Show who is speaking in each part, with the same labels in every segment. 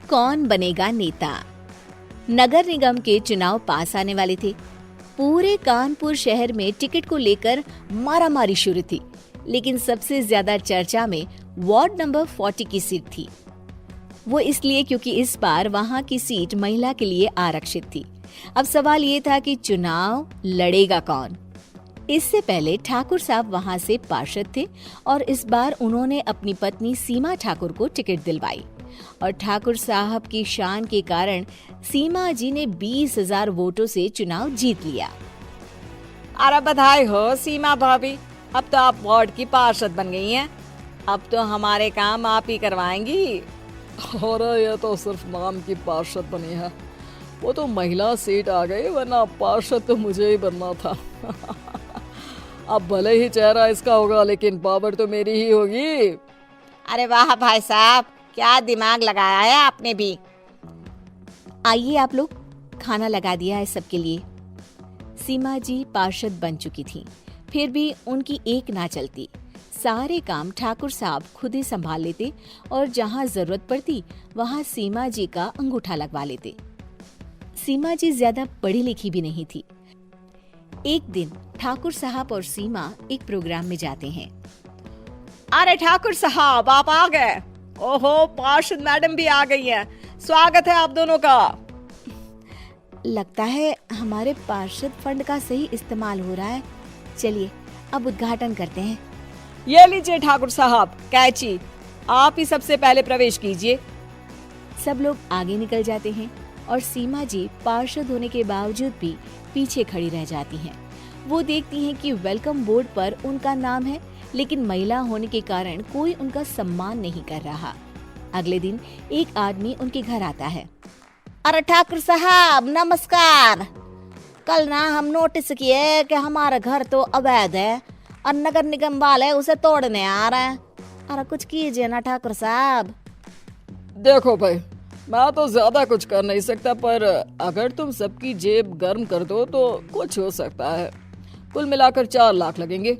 Speaker 1: कौन बनेगा नेता। नगर निगम के चुनाव पास आने वाले थे। पूरे कानपुर शहर में टिकट को लेकर मारामारी शुरू थी, लेकिन सबसे ज्यादा चर्चा में वार्ड नंबर 40 की सीट थी। वो इसलिए क्योंकि इस बार वहां की सीट महिला के लिए आरक्षित थी। अब सवाल ये था कि चुनाव लड़ेगा कौन। इससे पहले ठाकुर साहब वहां से पार्षद थे और इस बार उन्होंने अपनी पत्नी सीमा ठाकुर को टिकट दिलवाई और ठाकुर साहब की शान के कारण सीमा जी ने 20,000 वोटों से चुनाव जीत लिया।
Speaker 2: अरे बधाई हो सीमा भाभी, अब तो आप वार्ड की पार्षद बन गई हैं। अब तो हमारे काम आप ही करवाएंगी।
Speaker 3: अरे ये तो सिर्फ नाम की पार्षद बनी है, वो तो महिला सीट आ गई, वरना पार्षद तो मुझे ही बनना था। अब भले ही चेहरा इसका होगा, लेकिन पावर तो मेरी ही होगी।
Speaker 2: अरे वाह भाई साहब, क्या दिमाग लगाया है आपने भी।
Speaker 1: आइए आप लोग, खाना लगा दिया है सबके लिए। सीमा जी पार्षद बन चुकी थी, फिर भी उनकी एक ना चलती। सारे काम ठाकुर साहब खुद ही संभाल लेते और जहां जरूरत पड़ती वहां सीमा जी का अंगूठा लगवा लेते। सीमा जी ज्यादा पढ़ी लिखी भी नहीं थी। एक दिन ठाकुर साहब और सीमा एक प्रोग्राम में जाते हैं।
Speaker 2: अरे ठाकुर साहब आप आ गए। ओहो, पार्षद मैडम भी आ गई हैं। स्वागत है आप दोनों का।
Speaker 1: लगता है हमारे पार्षद फंड का सही इस्तेमाल हो रहा है। चलिए अब उद्घाटन करते हैं।
Speaker 2: ये लीजिए ठाकुर साहब कैची, आप ही सबसे पहले प्रवेश कीजिए।
Speaker 1: सब लोग आगे निकल जाते हैं और सीमा जी पार्षद होने के बावजूद भी पीछे खड़ी रह जाती हैं। वो देखती हैं कि वेलकम बोर्ड पर उनका नाम है, लेकिन महिला होने के कारण कोई उनका सम्मान नहीं कर रहा। अगले दिन एक आदमी उनके घर आता है।
Speaker 2: अरे ठाकुर साहब नमस्कार। कल ना हम नोटिस किए कि हमारा घर तो अवैध है और नगर निगम वाले उसे तोड़ने आ रहे हैं। अरे कुछ कीजिए ना ठाकुर साहब।
Speaker 3: देखो भाई, मैं तो ज्यादा कुछ कर नहीं सकता, पर अगर तुम सबकी जेब गर्म कर दो तो कुछ हो सकता है। कुल मिलाकर 4 लाख लगेंगे।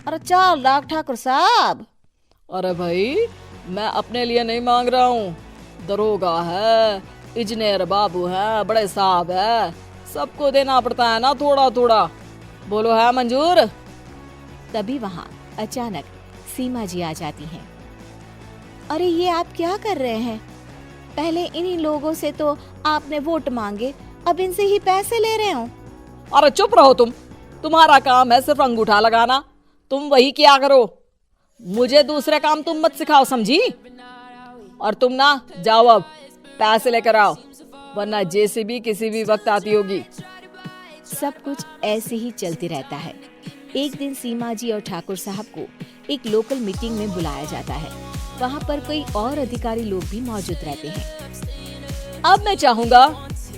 Speaker 2: अरे 4 लाख ठाकुर साहब?
Speaker 3: अरे भाई, मैं अपने लिए नहीं मांग रहा हूँ। दरोगा है, इंजीनियर बाबू है, बड़े साहब है, सबको देना पड़ता है ना थोड़ा थोड़ा। बोलो है मंजूर?
Speaker 1: तभी वहाँ अचानक सीमा जी आ जाती हैं। अरे ये आप क्या कर रहे हैं? पहले इन्हीं लोगों से तो आपने वोट मांगे, अब इनसे ही पैसे ले रहे हो।
Speaker 3: अरे चुप रहो तुम, तुम्हारा काम है सिर्फ अंगूठा लगाना, तुम वही किया करो। मुझे दूसरे काम तुम मत सिखाओ, समझी? और तुम ना जाओ, अब पैसे लेकर आओ, वरना जेसीबी किसी भी वक्त आती होगी।
Speaker 1: सब कुछ ऐसे ही चलते रहता है। एक दिन सीमा जी और ठाकुर साहब को एक लोकल मीटिंग में बुलाया जाता है। वहाँ पर कई और अधिकारी लोग भी मौजूद रहते हैं।
Speaker 3: अब मैं चाहूंगा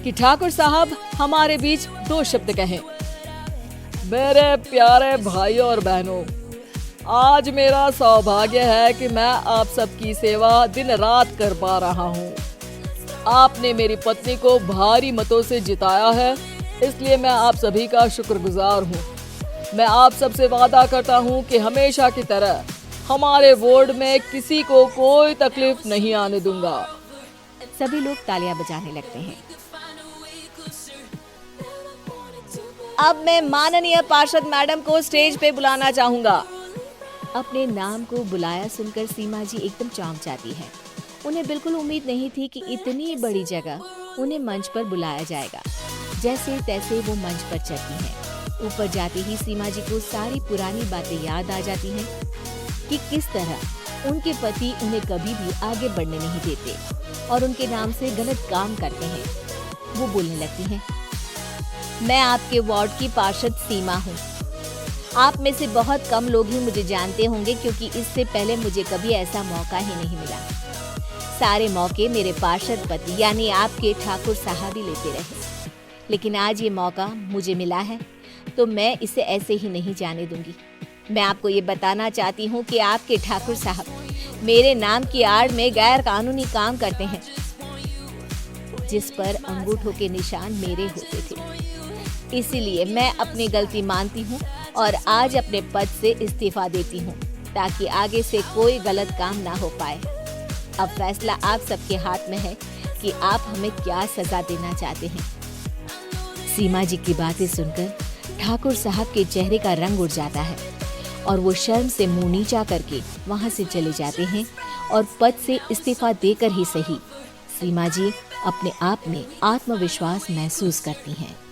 Speaker 3: कि ठाकुर साहब हमारे बीच 2 शब्द कहें। मेरे प्यारे भाइयों और बहनों, आज मेरा सौभाग्य है कि मैं आप सबकी सेवा दिन रात कर पा रहा हूँ। आपने मेरी पत्नी को भारी मतों से जिताया है, इसलिए मैं आप सभी का शुक्रगुजार हूँ। मैं आप सबसे वादा करता हूँ कि हमेशा की तरह हमारे वार्ड में किसी को कोई तकलीफ नहीं आने दूंगा।
Speaker 1: सभी लोग तालियां बजाने लगते हैं।
Speaker 2: अब मैं माननीय पार्षद मैडम को स्टेज पे बुलाना चाहूंगा।
Speaker 1: अपने नाम को बुलाया सुनकर सीमा जी एकदम चौंक जाती है। उन्हें बिल्कुल उम्मीद नहीं थी कि इतनी बड़ी जगह उन्हें मंच पर बुलाया जाएगा। जैसे तैसे वो मंच पर चढ़ती हैं। ऊपर जाते ही सीमा जी को सारी पुरानी बातें याद आ जाती हैं कि किस तरह उनके पति उन्हें कभी भी आगे बढ़ने नहीं देते और उनके नाम से गलत काम करते हैं। वो बोलने लगती हैं,
Speaker 2: मैं आपके वार्ड की पार्षद सीमा हूँ। आप में से बहुत कम लोग ही मुझे जानते होंगे, क्योंकि इससे पहले मुझे कभी ऐसा मौका ही नहीं मिला। सारे मौके मेरे पार्षद पति यानी आपके ठाकुर साहब ही लेते रहे, लेकिन आज ये मौका मुझे मिला है तो मैं इसे ऐसे ही नहीं जाने दूंगी। मैं आपको ये बताना चाहती हूँ कि आपके ठाकुर साहब मेरे नाम की आड़ में गैर कानूनी काम करते हैं, जिस पर अंगूठों के निशान मेरे होते थे। इसीलिए मैं अपनी गलती मानती हूँ और आज अपने पद से इस्तीफा देती हूँ, ताकि आगे से कोई गलत काम ना हो पाए। अब फैसला आप सबके हाथ में है कि आप हमें क्या सजा देना चाहते हैं।
Speaker 1: सीमा जी की बातें सुनकर ठाकुर साहब के चेहरे का रंग उड़ जाता है और वो शर्म से मुंह नीचा करके वहां से चले जाते हैं और पद से इस्तीफा देकर ही सही सीमा जी अपने आप में आत्मविश्वास महसूस करती हैं।